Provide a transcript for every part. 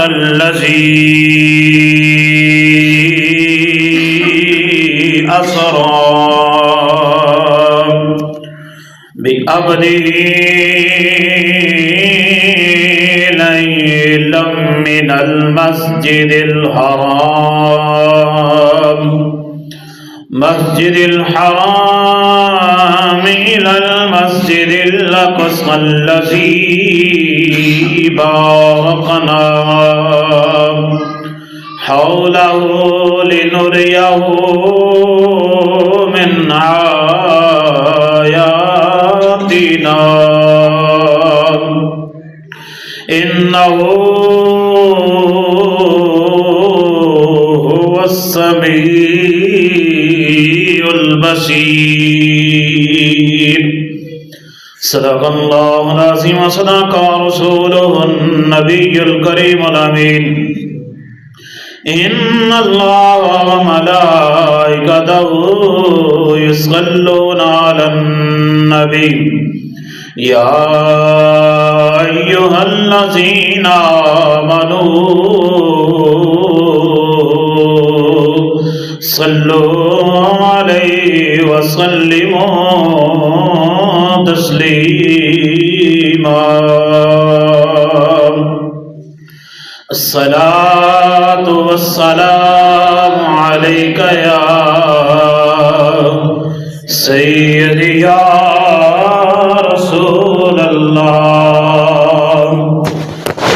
الذي أسرى بعبده ليلا من المسجد الحرام إلى المسجد الأقصى الذي باركنا حوله لنريه من آياتنا إنه هو السميع البصير صدق الله العظيم وصدق رسوله النبي الكريم الأمين إن الله وملائكته يصلون على النبي يا أيها الذين آمنوا صلوا عليه وسلموا تسليما الصلاة والسلام عليك يا سيدي يا رسول الله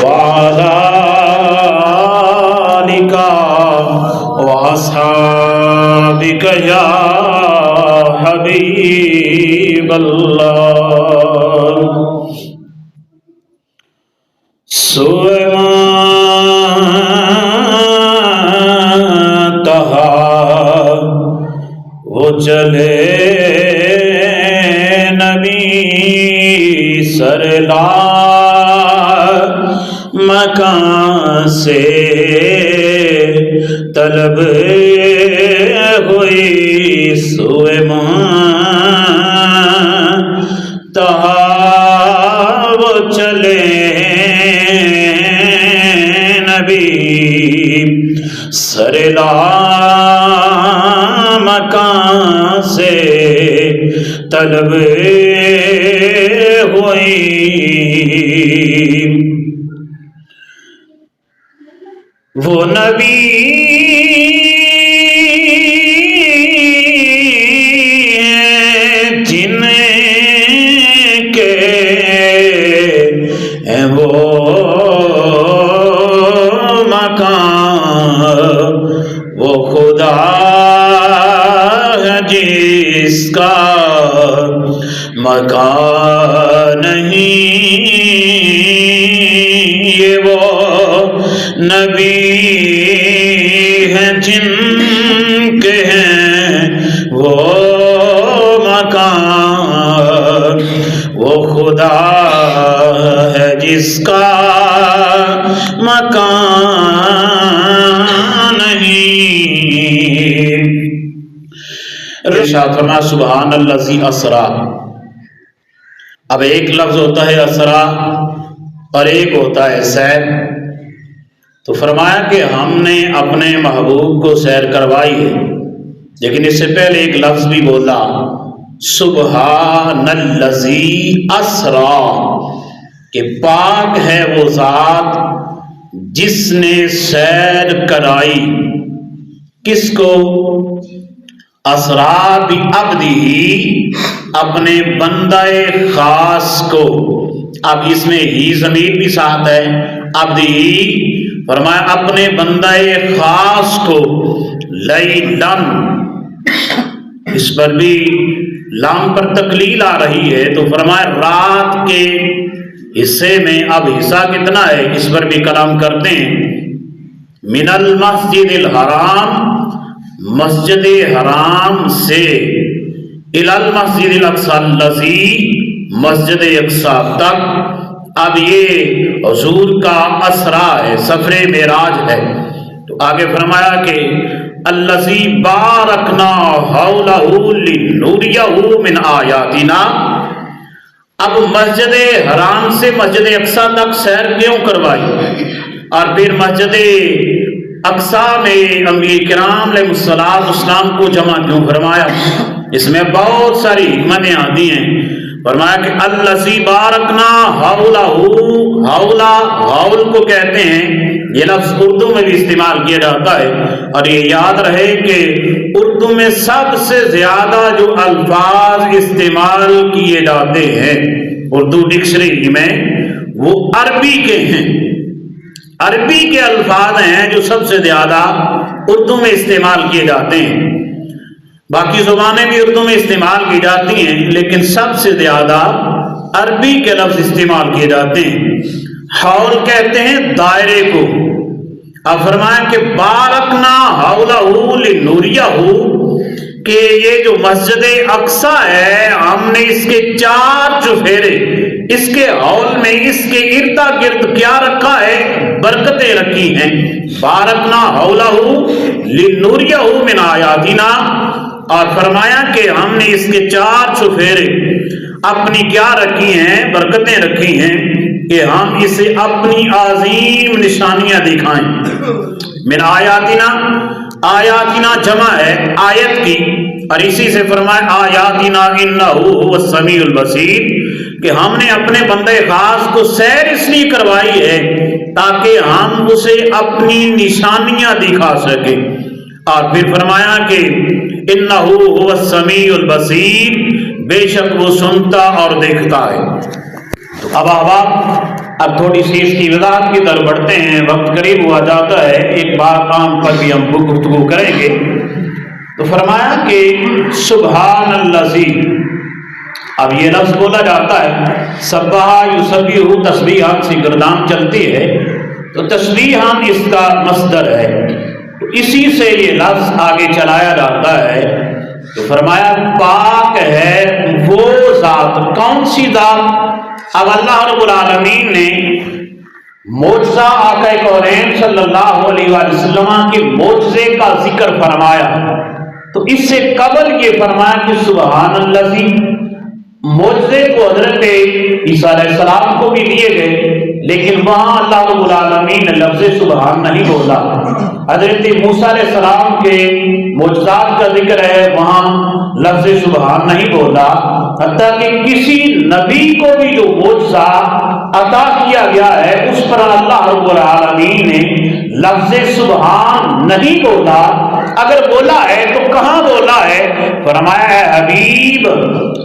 وعلى آلك وأصحابك يا حبيب الله وہ چلے نبی سرلا مکان سے طلب ہوئی سوئے منتہا وہ چلے نبی سرلا مکان سے طلب ہوئی وہ نبی جن کے وہ مکان وہ خدا جس کا مکان نہیں یہ وہ نبی ہیں جن کے ہیں وہ مکان وہ خدا ہے جس کا مکان نہیں۔ ارشاد فرمایا سبحان الذی اسرا۔ اب ایک لفظ ہوتا ہے اسرا اور ایک ہوتا ہے سیر، تو فرمایا کہ ہم نے اپنے محبوب کو سیر کروائی ہے، لیکن اس سے پہلے ایک لفظ بھی بولا سبحان الذی اسرا، کہ پاک ہے وہ ذات جس نے سیر کرائی کس کو؟ اسرا بعبدہ، اپنے بندہ خاص کو۔ اب اس میں ہی ضمیر بھی ساتھ ہے، عبدہ فرمایا اپنے بندہ خاص کو، لیلن اس پر بھی لام پر تقلیل آ رہی ہے، تو فرمایا رات کے حصے میں۔ اب حصہ کتنا ہے اس پر بھی کلام کرتے ہیں۔ من المسجد الحرام، مسجد حرام سے، الی المسجد الاقصی الذی، مسجد اقصی تک۔ اب یہ حضور کا اسرا ہے، سفر معراج ہے۔ تو آگے فرمایا کہ الذی بارکنا حولہ لنریہ من آیاتنا، اب مسجد حرام سے مسجد اقصی تک سیر کیوں کروائی، اور پھر مسجد اقصی میں انبیاء کرام علیہ السلام کو جمع کیوں فرمایا؟ اس میں بہت ساری حکمتیں آتی ہیں۔ فرمایا کہ الذی بارکنا حولہ، حول کو کہتے ہیں، یہ لفظ اردو میں بھی استعمال کیا جاتا ہے، اور یہ یاد رہے کہ اردو میں سب سے زیادہ جو الفاظ استعمال کیے جاتے ہیں اردو ڈکشنری میں وہ عربی کے ہیں، عربی کے الفاظ ہیں جو سب سے زیادہ اردو میں استعمال کیے جاتے ہیں۔ باقی زبانیں بھی اردو میں استعمال کی جاتی ہیں، لیکن سب سے زیادہ عربی کے لفظ استعمال کیے جاتے ہیں۔ حول کہتے ہیں دائرے کو۔ اب فرمایا کہ بارکنا حولہ لنوریہ، کہ یہ جو مسجد اقصی ہے ہم نے اس کے 4 چفیرے، اس کے حول میں اس کے اردا گرد کیا رکھا ہے؟ برکتیں رکھی ہیں۔ بارکنا حولہ لنوریہ من آیاتنا، اور فرمایا کہ ہم نے اس کے 4 چفیرے اپنی کیا رکھی ہیں؟ برکتیں رکھی ہیں کہ ہم اسے اپنی عظیم نشانیاں دکھائیں۔ من آیاتنا، آیاتنا جمع ہے آیت کی، اور اسی سے فرمایا آیاتنا انہ هو السمیع البصیر، کہ ہم نے اپنے بندے خاص کو سیر اس لیے کروائی ہے تاکہ ہم اسے اپنی نشانیاں دکھا سکیں۔ اور پھر فرمایا کہ انہ هو السمیع البصیر، بے شک وہ سنتا اور دیکھتا ہے۔ تو اب اب تھوڑی سی اس کی وضاحت کی طرف بڑھتے ہیں، وقت قریب ہوا جاتا ہے، ایک بات عام پر بھی ہم گفتگو کریں گے۔ تو فرمایا کہ سبحان الذی، اب یہ لفظ بولا جاتا ہے سبح یسبح، تسبیحات سے گردان چلتی ہے، تو تسبیحان اس کا مصدر ہے، تو اسی سے یہ لفظ آگے چلایا جاتا ہے۔ تو فرمایا پاک ہے وہ ذات، کون سی ذات؟ اب اللہ رب العالمین نے معجزہ آقا کونین صلی اللہ علیہ وآلہ وسلم کے معجزے کا ذکر فرمایا، تو اس سے قبل یہ فرمایا کہ سبحان الذی، معجزے کو حضرت عیسیٰ علیہ السلام کو بھی دیے گئے، لیکن وہاں اللہ رب العالمین نے لفظ سبحان نہیں بولا۔ حضرت موسیٰ علیہ السلام کے معجزات کا ذکر ہے، وہاں لفظ سبحان نہیں بولا، حتیٰ کہ کسی نبی کو بھی جو معجزہ عطا کیا گیا ہے اس پر اللہ رب العالمین نے لفظ سبحان نہیں بولا۔ اگر بولا ہے تو کہاں بولا ہے؟ فرمایا ہے حبیب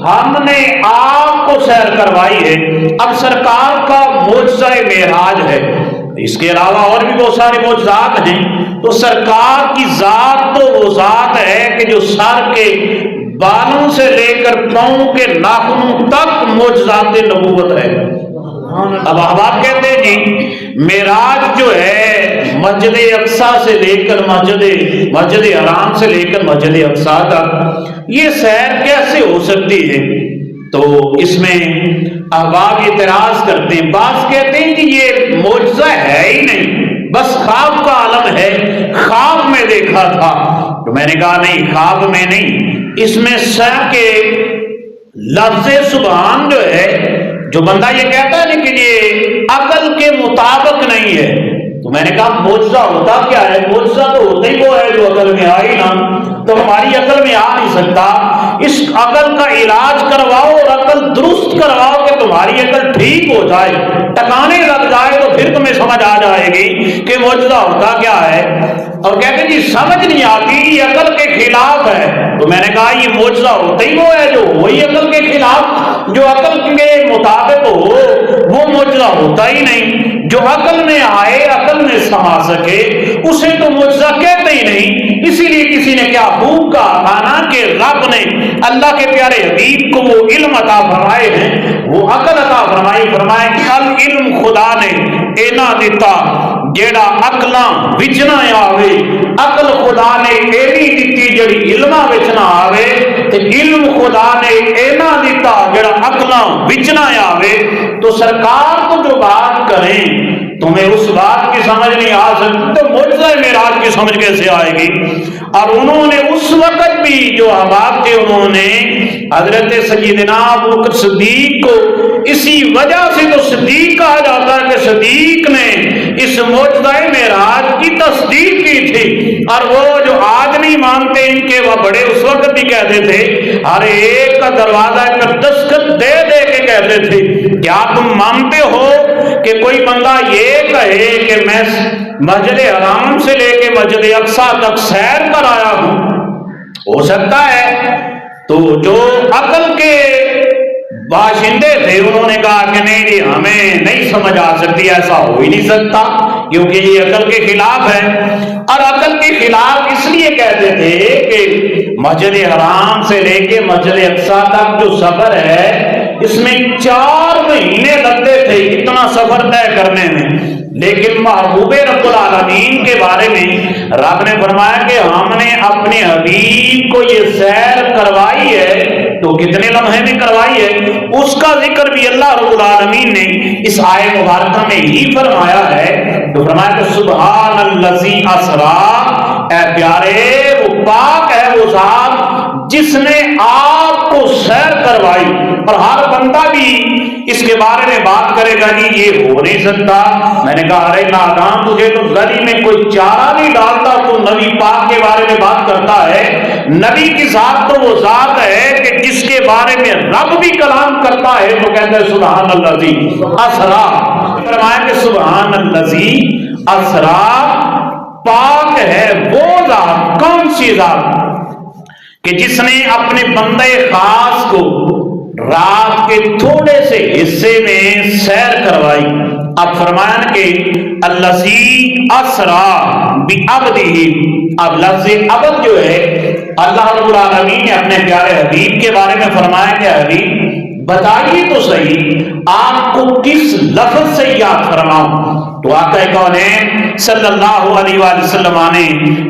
ہم نے آپ کو سیر کروائی ہے۔ اب سرکار کا معجزہ معراج ہے، اس کے علاوہ اور بھی بہت سارے معجزات ہیں، تو سرکار کی ذات تو وہ ذات ہے کہ جو سر کے بالوں سے لے کر پاؤں کے ناخنوں تک معجزات نبوت ہے۔ اب احباب کہتے ہیں جی معراج جو ہے مسجد اقصی سے لے کر مسجد حرام سے لے کر مسجد اقصی تک یہ سیر کیسے ہو سکتی ہے؟ تو اس میں احباب اعتراض کرتے ہیں، بعض کہتے ہیں کہ یہ معجزہ ہے ہی نہیں، بس خواب کا عالم ہے، خواب میں دیکھا تھا۔ تو میں نے کہا نہیں، خواب میں نہیں، اس میں سر کے لفظ سبحان جو ہے، جو بندہ یہ کہتا ہے کہ یہ عقل کے مطابق نہیں ہے، تو میں نے کہا معجزہ ہوتا کیا ہے؟ معجزہ تو ہوتا ہی وہ ہے جو عقل میں آئی نا، تو ہماری عقل میں آ نہیں سکتا۔ اس عقل کا علاج کرواؤ اور عقل درست کرواؤ کہ تمہاری عقل ٹھیک ہو جائے، ٹکانے لگ جائے، تو پھر تمہیں سمجھ آ جائے گی کہ معجزہ ہوتا کیا ہے۔ اور کہتے ہیں جی سمجھ نہیں آتی، یہ عقل کے خلاف ہے، تو میں نے کہا یہ معجزہ ہوتا ہی وہ ہے جو وہی عقل کے خلاف، جو عقل کے مطابق ہو وہ معجزہ ہوتا ہی نہیں۔ جو عقل میں آئے، عقل میں سما سکے، اسے تو معجزہ کہتے ہی نہیں۔ اسی لیے کسی نے کیا خوب کہا تھا نا کہ رب نے اللہ کے پیارے حبیب کو وہ علم عطا فرمائے ہیں، وہ عقل عطا فرمائی، فرمائے کہ العلم خدا نے اینا دیتا جیڑا عقلاں وچ نہ آوے، عقل خدا نے ایوی دیتی جڑی علماں وچ نہ آوے، تے علم خدا نے اینا دیتا جڑا عقلاں وچ نہ آوے۔ تو سرکار کو جو بات کریں تو تمہیں اس بات کی سمجھ نہیں آ سکتی تو معجزہ معراج کی سمجھ کیسے آئے گی؟ اور انہوں نے اس وقت بھی جو احباب تھے انہوں نے حضرت سیدنا ابو بکر صدیق کو اسی وجہ سے تو صدیق کہا جاتا ہے کہ صدیق نے اس معجزہ معراج کی تصدیق کی تھی۔ اور وہ جو آج نہیں مانتے ان کے وہ بڑے اس وقت بھی کہتے تھے، ہر ایک کا دروازہ پر دستخط دے دے کے کہتے تھے کیا تم مانتے ہو کہ کوئی بندہ یہ کہے کہ میں مسجد حرام سے لے کے مسجد اقصیٰ تک سیر کر آیا ہوں؟ ہو سکتا ہے۔ تو جو عقل کے باشندے تھے انہوں نے کہا کہ نہیں جی ہمیں نہیں سمجھ آ سکتی، ایسا ہو ہی نہیں سکتا کیونکہ یہ عقل کے خلاف ہے۔ اور عقل کے خلاف اس لیے کہتے تھے کہ مسجد حرام سے لے کے مسجد اقصیٰ تک جو سفر ہے اس میں 4 مہینے لگتے تھے اتنا سفر طے کرنے میں، لیکن محبوب رب العالمین کے بارے میں رب نے فرمایا کہ ہم نے اپنے حبیب کو یہ سیر کروائی ہے تو کتنے لمحے میں کروائی ہے، اس کا ذکر بھی اللہ رب العالمین نے اس آیت مبارکہ میں ہی فرمایا ہے۔ تو فرمایا کہ سبحان الذی اسریٰ، اے پیارے وہ پاک ہے وہ ذات جس نے آپ کو سیر کروائی۔ اور ہر بندہ بھی اس کے بارے میں بات کرے گا جی یہ ہو نہیں سکتا۔ میں نے کہا ارے نادان تجھے تو گلی میں کوئی چارہ نہیں ڈالتا، تو نبی پاک کے بارے میں بات کرتا ہے۔ نبی کی ذات تو وہ ذات ہے کہ جس کے بارے میں رب بھی کلام کرتا ہے تو کہتا ہے سبحان الذی اسریٰ۔ فرمایا کہ سبحان الذی اسریٰ، پاک ہے وہ ذات، کون سی ذات کہ جس نے اپنے بندے خاص کو رات کے تھوڑے سے حصے میں سیر کروائی۔ اب فرمایا کہ الذی اسریٰ بعبدہ، اب لفظ عبد جو ہے اللہ رب العالمین نے اپنے پیارے حبیب کے بارے میں فرمایا کہ حبیب بتائیے تو صحیح آپ کو کس لفظ سے یاد فرماؤں؟ تو آقا کونین صلی اللہ علیہ وآلہ وسلم نے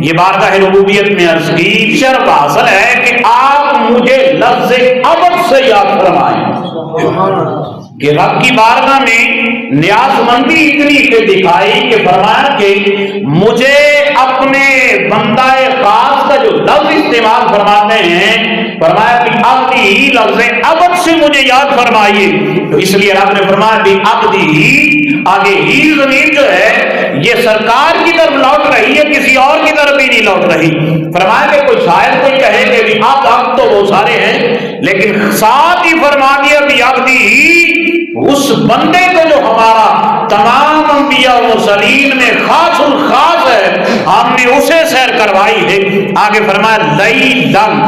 یہ بارگاہ ربوبیت میں عرض کی، شرف حاصل ہے کہ آپ مجھے لفظ عبد سے یاد فرمائیں کہ رب کی بارگاہ میں نیاز مندی اتنی کہ دکھائی کہ فرمایا کہ مجھے اپنے بندہ خاص کا جو لفظ استعمال فرماتے ہیں، فرمایا کہ عبدی ہی لفظ عبد سے مجھے یاد فرمائیے۔ تو اس لیے رب نے فرمایا کہ عبدی ہی، آگے ہی ضمیر جو ہے یہ سرکار کی طرف لوٹ رہی ہے، کسی اور کی طرف بھی نہیں لوٹ رہی۔ فرمایا کہ کوئی شاید کوئی کہے کہ بھی اب تو وہ سارے ہیں، لیکن ساتھ ہی فرما دیا بھی عبدی ہی اس بندے کو جو ہمارا تمام انبیاء و مرسلین میں خاص الخاص ہے، ہم نے اسے سیر کروائی ہے۔ آگے فرمایا لیلن،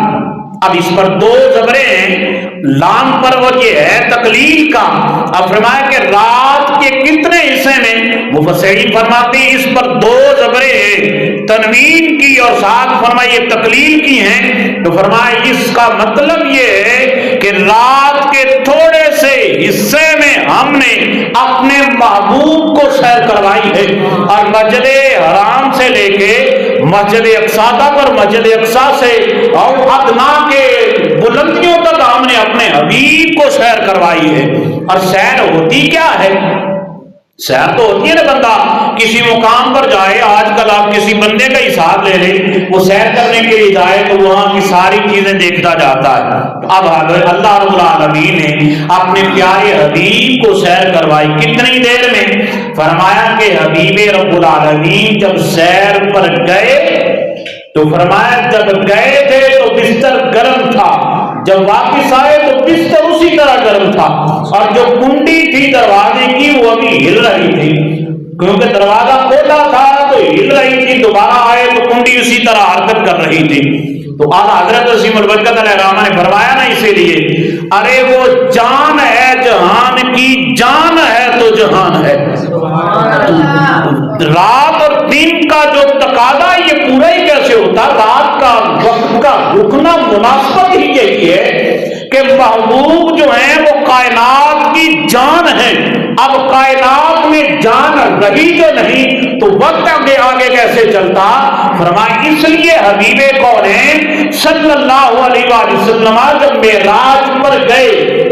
اب اس پر 2 زبریں ہیں، لام پر وہ یہ ہے تقلیل کا۔ اب فرمایا کہ رات کے کتنے حصے میں، مفسرین فرماتے ہیں اس پر 2 زبریں ہیں، تنوین کی اور ساتھ فرمایا یہ تقلیل کی ہیں۔ تو فرمایا اس کا مطلب یہ ہے کہ رات کے تھوڑے سے حصے میں ہم نے اپنے محبوب کو سیر کروائی ہے، اور مسجد حرام سے لے کے مسجد اقصیٰ تک اور مسجد اقصیٰ سے اور ادنا کے بلندیوں تک ہم نے اپنے حبیب کو سیر کروائی ہے۔ اور سیر ہوتی کیا ہے؟ سیر تو ہوتی ہے نا بندہ کسی مقام پر جائے، آج کل آپ کسی بندے کا ہی ساتھ لے لیں، وہ سیر کرنے کے لیے جائے تو وہاں کی ساری چیزیں دیکھتا جاتا ہے۔ اب اللہ رب العالمین نے اپنے پیارے حبیب کو سیر کروائی کتنی دیر میں؟ فرمایا کہ حبیب رب العالمین جب سیر پر گئے تو فرمایا جب گئے تھے تو بستر گرم تھا، جب واپس آئے تو بستر اسی طرح گرم تھا، اور جو کنڈی تھی دروازے کی وہ ابھی ہل رہی تھی، کیونکہ دروازہ کھولا تھا تو ہل رہی تھی، دوبارہ آئے تو کنڈی اسی طرح حرکت کر رہی تھی۔ تو اعلیٰ حضرت عظیم البرکت علیہ الرحمہ نے فرمایا نا اسی لیے ارے وہ جان ہے جہان کی، جان ہے تو جہان ہے۔ رات اور دن کا جو تقاضا یہ پورا ہی کیسے ہوتا؟ رات کا وقت کا رکنا مناسبت ہی یہی ہے کہ محبوب جو ہیں وہ کائنات کی جان ہے. اب کائنات میں جان رہی تو نہیں تو وقت آگے آگے کیسے چلتا؟ فرمایا اس لیے حبیب کونین صلی اللہ علیہ وآلہ وسلم جب معراج پر گئے,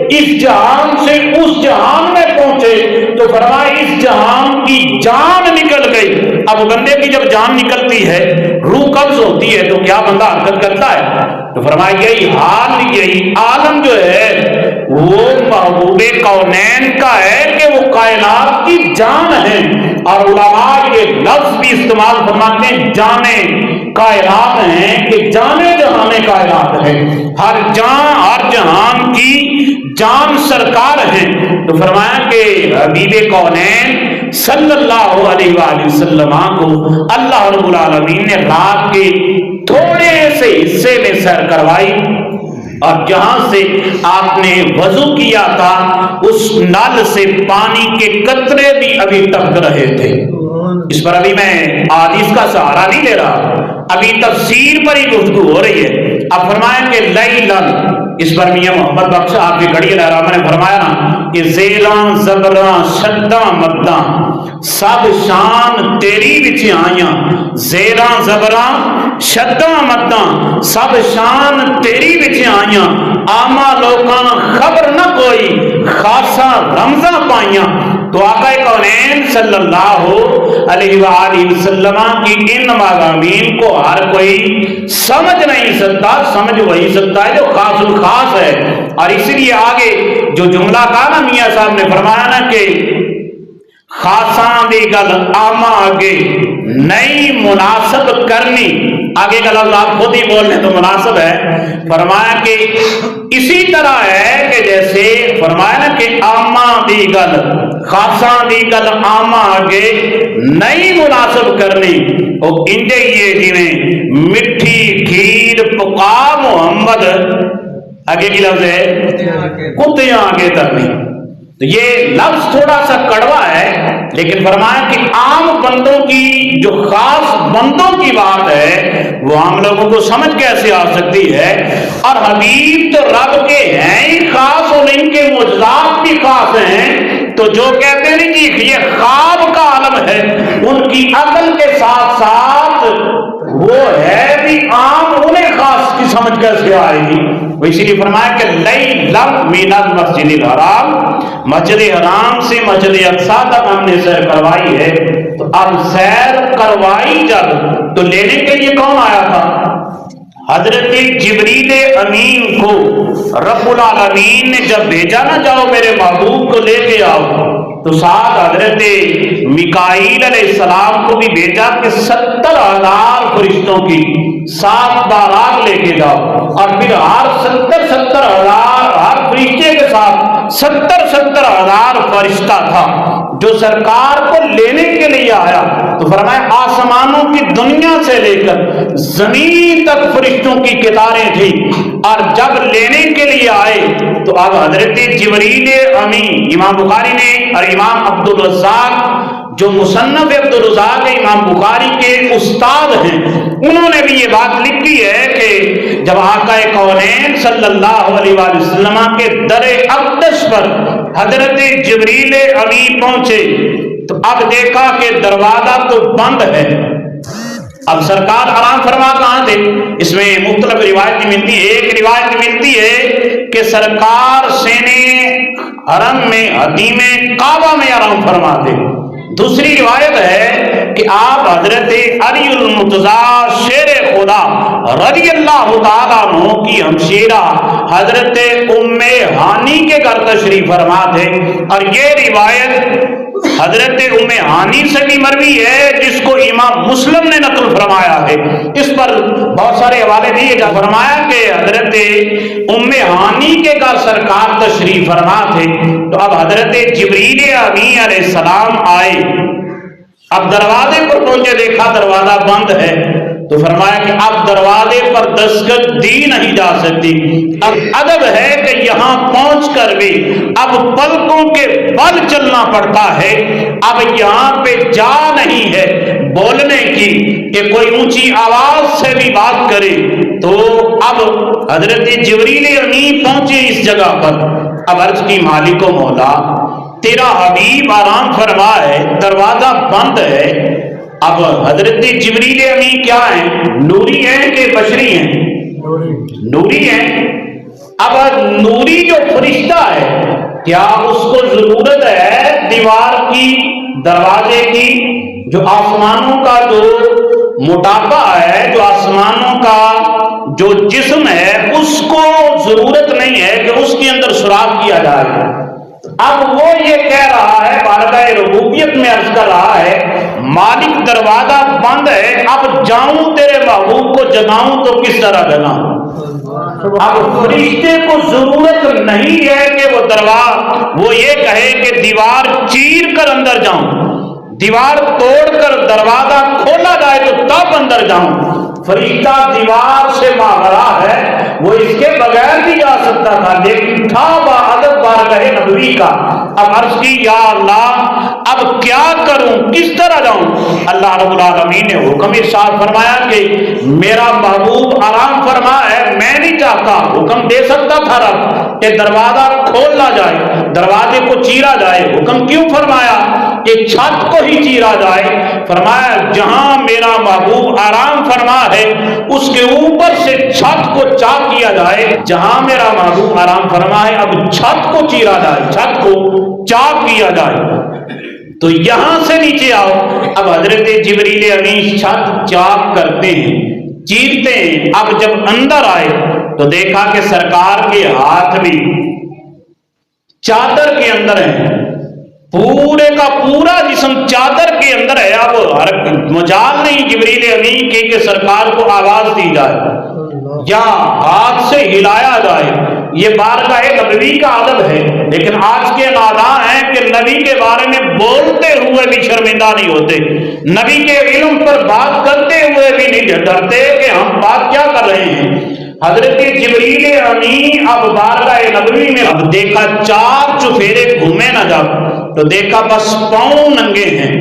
اس جہان سے اس جہان میں پہنچے تو فرمایا اس جہان کی جان نکل گئی. اب بندے کی جب جان نکلتی ہے, روح قبض ہوتی ہے, تو کیا بندہ حرکت کرتا ہے؟ تو فرمایا یہی حال, یہی عالم جو ہے وہ محبوب کونین کا ہے کہ وہ کائنات کی جان ہے. اور علماء یہ لفظ بھی استعمال فرماتے ہیں جانے کائنات ہیں, کہ جانے جہان کائنات ہے, ہر جہان کی جان سرکار ہے. تو فرمایا کہ حبیب کونین صلی اللہ علیہ وآلہ وسلم کو اللہ رب العالمین نے رات کے تھوڑے سے حصے میں سیر کروائی, اور جہاں سے آپ نے وضو کیا تھا اس نل سے پانی کے قطرے بھی ابھی ٹپک رہے تھے. اس پر ابھی میں حدیث کا سہارا نہیں لے رہا, ابھی تفسیر پر ہی گفتگو ہو رہی ہے. اب فرمایا کہ لیلن, اس پر میاں محمد بخش آپ کی گھڑی رحمہ نے فرمایا نا کہ زیلاں زبراں شداں مداں سب شان تیری وچ آئیاں, زیراں زبراں شداں مداں سب شان تیری وچ آئیاں, آما لوکاں خبر نہ کوئی خاصا رمزاں پائیاں. تو آقا کونین صلی اللہ علیہ وآلہ وسلم کی ان مضامین کو ہر کوئی سمجھ نہیں سکتا, سمجھ وہی سکتا ہے جو خاص الخاص ہے. اور اس لیے آگے جو جملہ کہا نا میاں صاحب نے فرمایا نا کہ خاصاں دی گل آما آگے نئی مناسب کرنی, آگے کا لفظ آپ خود ہی بول لیں تو مناسب ہے. فرمایا کہ اسی طرح ہے کہ جیسے فرمایا نا کہ آما دی گل خاصاں دی گل آما آگے نئی مناسب کرنی, وہ انجے یہ جویں مٹھی کھیر پکا محمد, آگے کی لفظ ہے کتیاں آگے ترنی. تو یہ لفظ تھوڑا سا کڑوا ہے, لیکن فرمایا کہ عام بندوں کی جو خاص بندوں کی بات ہے وہ عام لوگوں کو سمجھ کیسے آ سکتی ہے. اور حبیب تو رب کے ہیں ہی خاص, اور ان کے معجزات بھی خاص ہیں. تو جو کہتے ہیں کہ یہ خواب کا عالم ہے, ان کی عقل کے ساتھ ساتھ وہ ہے بھی عام, انہیں خاص کی سمجھ کیسے آئے گی. اسی لیے فرمایا کہ لیلم من المسجد الحرام, مسجد حرام سے مسجد اقصی تک ہم نے سیر کروائی ہے. تو اب سیر کروائی جب, تو لینے کے لیے کون آیا تھا؟ حضرت جبریل امین کو رب العالمین نے جب بھیجا نا جاؤ میرے محبوب کو لے کے آؤ, تو ساتھ حضرت میکائیل علیہ السلام کو بھی بھیجا کہ 70,000 فرشتوں کی 7 باراق لے کے جاؤ, اور پھر ہر 70,000 ہر فرشتے کے ساتھ 70,000 فرشتہ تھا جو سرکار کو لینے کے لیے آیا. تو فرمایا آسمانوں کی دنیا سے لے کر زمین تک فرشتوں کی قطاریں تھی, اور جب لینے کے لیے آئے تو اب حضرت جبریل امین, امام بخاری نے اور امام عبد الرزاق جو مصنف عبد الرزاق امام بخاری کے استاد ہیں, انہوں نے بھی یہ بات لکھی ہے کہ جب آقا کونین صلی اللہ علیہ وآلہ وسلم کے در اقدس پر حضرت جبریل امین پہنچے تو اب دیکھا کہ دروازہ تو بند ہے. اب سرکار آرام فرما کہاں تھے؟ اس میں مختلف روایت ملتی ہے. ایک روایت ملتی ہے کہ سرکار سینے حرم میں حدیم کعبہ میں آرام فرما تھے. دوسری روایت ہے کہ آپ حضرت علی المرتضی شیر خدا رضی اللہ تعالیٰ عنہ کی ہمشیرہ حضرت ام ہانی کے گھر تشریف فرما تھے. اور یہ روایت حضرت ام ہانی سے بھی مروی ہے جس کو امام مسلم نے نقل فرمایا ہے. اس پر بہت سارے حوالے دیے جا. فرمایا کہ حضرت ام ہانی کے گھر سرکار تشریف فرما تھے. تو اب حضرت جبریل امین علیہ السلام آئے, اب دروازے پر پہنچے, دیکھا دروازہ بند ہے. تو فرمایا کہ اب دروازے پر دستک دی نہیں جا سکتی. اب ادب ہے کہ یہاں پہنچ کر بھی اب پلکوں کے بل چلنا پڑتا ہے. اب یہاں پہ جا نہیں ہے بولنے کی کہ کوئی اونچی آواز سے بھی بات کرے. تو اب حضرت جبریل امین پہنچے اس جگہ پر. اب عرض کی مالک و مولا تیرا حبیب آرام فرما ہے، دروازہ بند ہے. اب حضرت جبریل امین کیا ہیں؟ نوری ہیں کہ بشری ہیں؟ نوری ہیں. اب نوری جو فرشتہ ہے کیا اس کو ضرورت ہے دیوار کی، دروازے کی؟ جو آسمانوں کا جو موٹاپا ہے، جو آسمانوں کا جو جسم ہے، اس کو ضرورت نہیں ہے کہ اس کے اندر سوراخ کیا جائے. اب وہ یہ کہہ رہا ہے، بارگاہ ربوبیت میں عرض کر رہا ہے مالک دروازہ بند ہے، اب جاؤں تیرے محبوب کو جگاؤں تو کس طرح جگاؤں؟ اب فرشتے کو ضرورت نہیں ہے کہ وہ دروازہ، وہ یہ کہے کہ دیوار چیر کر اندر جاؤں، دیوار توڑ کر دروازہ کھولا جائے تو تب اندر جاؤں. فرشتہ دیوار سے ماورا ہے، وہ اس کے بغیر بھی جا سکتا تھا، لیکن تھا باادب بارگاہ نبوی کا. اب عرض کی یا اللہ اب کیا کروں، کس طرح جاؤں؟ اللہ رب العالمین نے حکم ارشاد فرمایا کہ میرا محبوب آرام فرما ہے، میں نہیں چاہتا، حکم دے سکتا تھا رب کہ دروازہ کھولا جائے، دروازے کو چیرا جائے. حکم کیوں فرمایا کہ چھت کو ہی چیرا جائے؟ فرمایا جہاں میرا محبوب آرام فرما ہے اس کے اوپر سے چھت کو چاک کیا جائے. جہاں میرا محبوب آرام فرما ہے اب چھت کو چیرا جائے، چھت کو چاک کیا جائے. تو یہاں سے نیچے آؤ. اب حضرت جبریل امین چھت چاک کرتے ہیں، چیرتے ہیں. اب جب اندر آئے تو دیکھا کہ سرکار کے ہاتھ بھی چادر کے اندر ہے، پورے کا پورا جسم چادر کے اندر ہے. اب ہر مجال نہیں جبریل امین کی کہ سرکار کو آواز دی جائے یا ہاتھ سے ہلایا جائے. یہ بارگاہ نبوی کا ادب ہے. لیکن آج کے ناداں ہیں کہ نبی کے بارے میں بولتے ہوئے بھی شرمندہ نہیں ہوتے، نبی کے علم پر بات کرتے ہوئے بھی نہیں ڈرتے کہ ہم بات کیا کر رہے ہیں. حضرت جبریل امین اب بارگاہ نبوی میں اب دیکھا چار چفیرے گھومے نہ جب تو دیکھا بس پاؤں ننگے ہیں.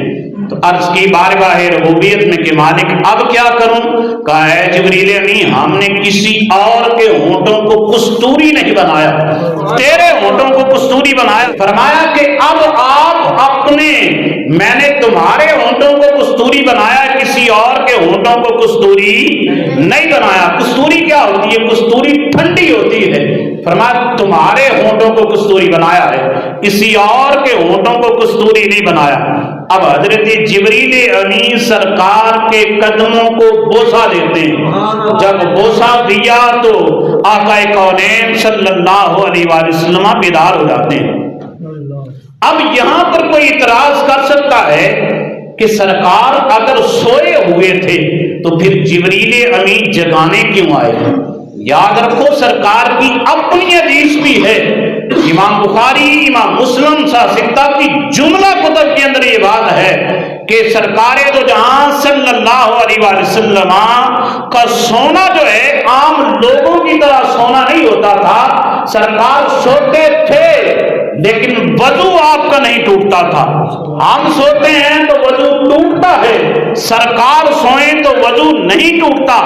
تو عرض کی بارگاہ ربوبیت میں کہ مالک اب کیا کروں؟ کہا ہے جبریل امین ہم نے کسی اور کے ہونٹوں کو کستوری نہیں بنایا، تیرے ہونٹوں کو کستوری بنایا. فرمایا کہ اب آپ اپنے، میں نے تمہارے ہونٹوں کو کستوری بنایا، کسی اور کے ہونٹوں کو کستوری نہیں بنایا. کستوری کیا ہوتی ہے؟ کستوری ٹھنڈی ہوتی ہے. فرمایا تمہارے ہونٹوں کو کستوری بنایا ہے، کسی اور کے ہونٹوں کو کستوری نہیں بنایا. اب حضرت جبریل امین سرکار کے قدموں کو بوسہ دیتے ہیں. جب بوسہ دیا تو آقا کونین صلی اللہ علیہ وآلہ وسلم بیدار ہو جاتے ہیں. اب یہاں پر کوئی اعتراض کر سکتا ہے کہ سرکار اگر سوئے ہوئے تھے تو پھر جبریل امین جگانے کیوں آئے؟ یاد رکھو سرکار کی اپنی حدیث بھی ہے، امام بخاری امام مسلم ستہ کی جملہ کتب کے اندر یہ بات ہے کہ سرکار دو جہاں صلی اللہ علیہ وآلہ وسلم کا سونا جو ہے عام لوگوں کی طرح سونا نہیں ہوتا تھا. سرکار سوتے تھے لیکن وضو آپ کا نہیں ٹوٹتا تھا. ہم سوتے ہیں تو وضو ٹوٹتا ہے، سرکار سوئیں تو وضو نہیں ٹوٹتا.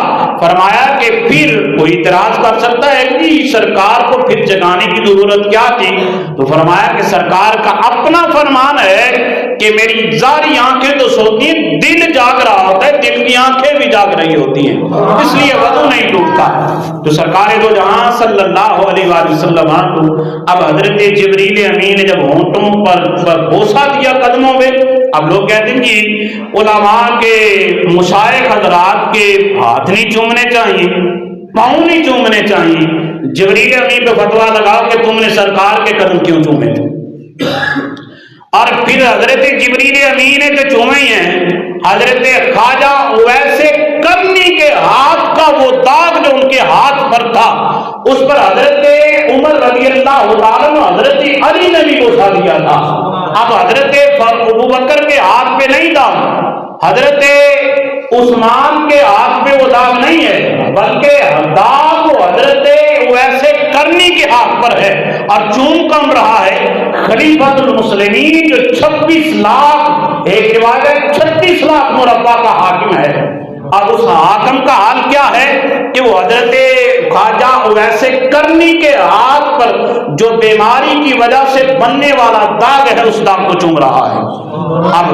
فرمایا کہ پھر کوئی اعتراض کر سکتا ہے کہ سرکار کو پھر جگانے کی ضرورت کیا تھی؟ تو فرمایا کہ سرکار کا اپنا فرمان ہے کہ میری ظاہری آنکھیں تو سوتی ہیں، دل جاگ رہا ہوتا ہے، دل کی آنکھیں بھی جاگ رہی ہوتی ہیں، اس لیے وضو نہیں ٹوٹتا. تو سرکار دو جہاں صلی اللہ علیہ وآلہ وسلم کو اب حضرت جبریل امین نے جب ہونٹوں پر بوسہ دیا قدموں میں، اب لوگ کہتے ہیں کہ علماء کے مشائخ حضرات کے ہاتھ نہیں چومنے چاہیے، پاؤں نہیں چومنے چاہیے. جبریل امین پہ فتوا لگاؤ کہ تم نے سرکار کے قدم کیوں چومے تھے؟ اور پھر حضرت جبریل امین نے تو چومے ہی ہیں، حضرت خواجہ ویسے کرنی کے ہاتھ کا وہ داغ جو ان کے ہاتھ پر تھا اس پر حضرت عمر رضی اللہ تعالیٰ حضرت علی نے بھی بوسہ دیا تھا. اب حضرت ابوبکر کے ہاتھ پہ نہیں داغ، حضرت عثمان کے ہاتھ پہ وہ داغ نہیں ہے، بلکہ داغ وہ حضرت ویسے کرنی کے ہاتھ پر ہے. اور چون کم رہا ہے خلیفۃ المسلمین جو 26 لاکھ، ایک روایت 36 لاکھ مربع کا حاکم ہے. اب اس حاکم کا حال کیا ہے کہ وہ حضرت خواجہ ویسے کرنی کے ہاتھ پر جو بیماری کی وجہ سے بننے والا داغ ہے اس داغ کو چوم رہا ہے. اب